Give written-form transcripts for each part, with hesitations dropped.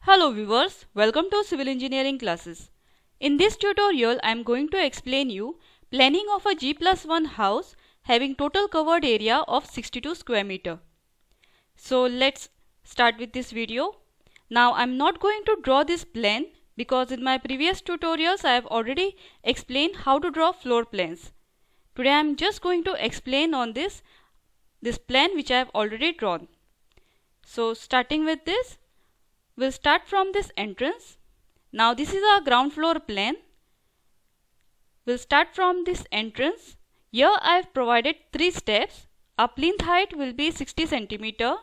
Hello viewers, welcome to Civil Engineering classes. In this tutorial, I am going to explain you planning of a G+1 house having total covered area of 62 square meter. So let's start with this video. Now I am not going to draw this plan because in my previous tutorials I have already explained how to draw floor plans. Today I am just going to explain on this plan which I have already drawn. So starting with this, we'll start from this entrance. Now this is our ground floor plan. We'll start from this entrance. Here I have provided 3 steps. Our plinth height will be 60 cm.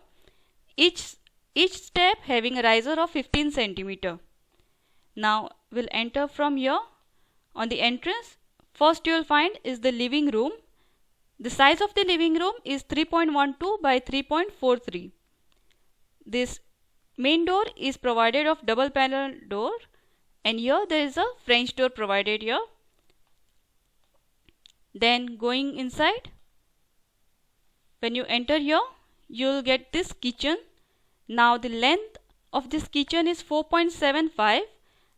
Each step having a riser of 15 cm. Now we'll enter from here. On the entrance, first you will find is the living room. The size of the living room is 3.12 by 3.43. This main door is provided of double panel door, and here there is a French door provided here. Then going inside, when you enter here, you will get this kitchen. Now the length of this kitchen is 4.75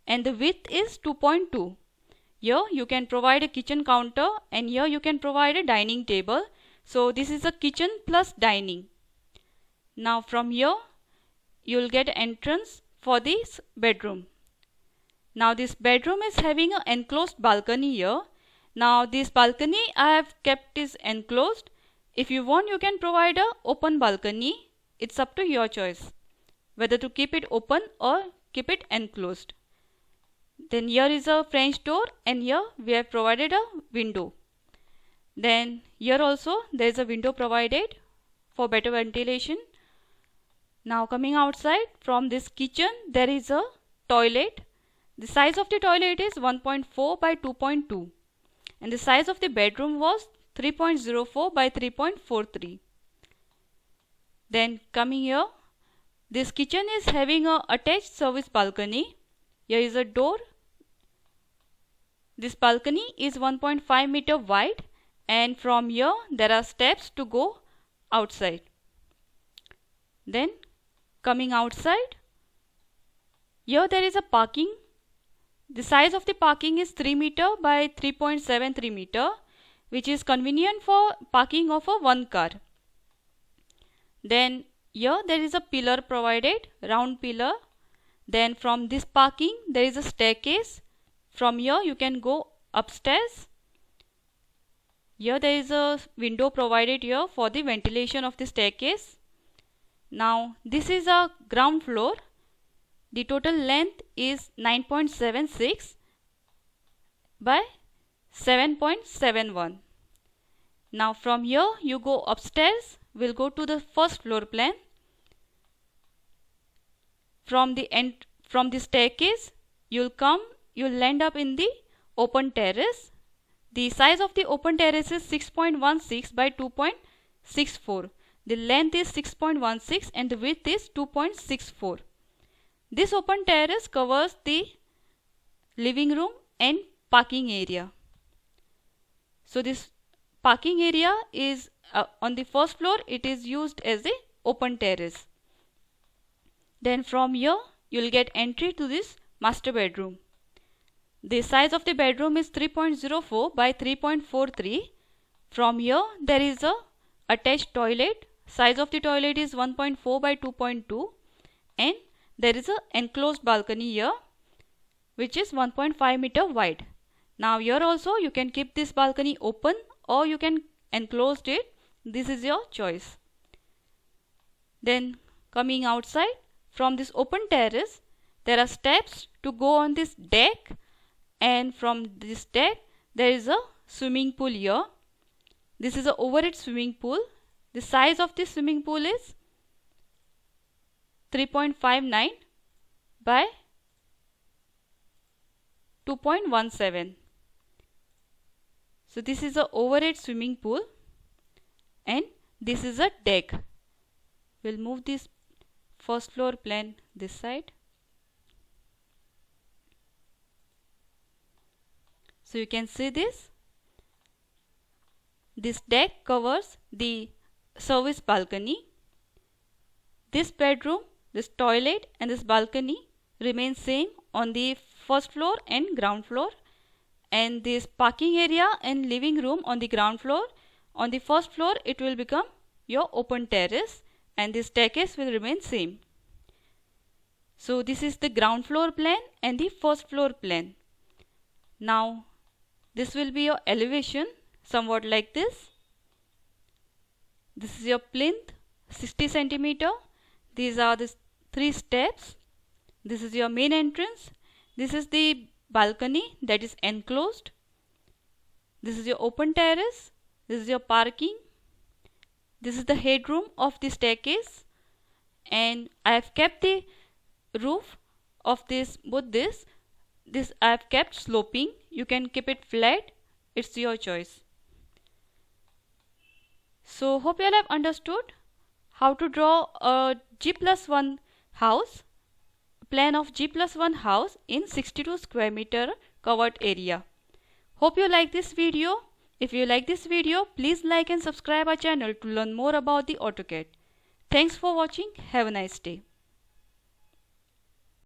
and the width is 2.2. Here you can provide a kitchen counter, and here you can provide a dining table. So this is a kitchen plus dining. Now from here you will get entrance for this bedroom. Now this bedroom is having an enclosed balcony here. Now this balcony I have kept is enclosed. If you want, you can provide a open balcony. It's up to your choice whether to keep it open or keep it enclosed. Then here is a French door, and here we have provided a window. Then here also there is a window provided for better ventilation. Now coming outside from this kitchen, there is a toilet. The size of the toilet is 1.4 by 2.2 and the size of the bedroom was 3.04 by 3.43. Then coming here, this kitchen is having a attached service balcony. Here is a door. This balcony is 1.5 meter wide, and from here there are steps to go outside. Then coming outside, here there is a parking. The size of the parking is 3 meter by 3.73 meter, which is convenient for parking of a one car. Then here there is a pillar provided, round pillar. Then from this parking there is a staircase. From here you can go upstairs. Here there is a window provided here for the ventilation of the staircase. Now this is a ground floor. The total length is 9.76 by 7.71. Now from here you go upstairs. We'll go to the first floor plan. From the staircase you'll land up in the open terrace. The size of the open terrace is 6.16 by 2.64. The length is 6.16 and the width is 2.64. This open terrace covers the living room and parking area. So this parking area is on the first floor. It is used as a open terrace. Then from here you will get entry to this master bedroom. The size of the bedroom is 3.04 by 3.43. From here there is a attached toilet. Size of the toilet is 1.4 by 2.2 and there is a enclosed balcony here which is 1.5 meter wide. Now here also you can keep this balcony open or you can enclose it. This is your choice. Then coming outside from this open terrace, there are steps to go on this deck, and from this deck there is a swimming pool here. This is an overhead swimming pool. The size of this swimming pool is 3.59 by 2.17. So this is an overhead swimming pool and this is a deck. We'll move this first floor plan this side. So you can see this. This deck covers the service balcony. This bedroom, this toilet and this balcony remain same on the first floor and ground floor, and this parking area and living room on the ground floor. On the first floor it will become your open terrace and the staircase will remain same. So this is the ground floor plan and the first floor plan. Now this will be your elevation, somewhat like this. This is your plinth, 60 centimeter. These are the 3 steps. This is your main entrance. This is the balcony that is enclosed. This is your open terrace. This is your parking. This is the headroom of the staircase, and I have kept the roof of this I have kept sloping. You can keep it flat, it's your choice. So hope you all have understood how to draw a G+1 house, plan of G+1 house in 62 square meter covered area. Hope you like this video. If you like this video, please like and subscribe our channel to learn more about the AutoCAD. Thanks for watching. Have a nice day.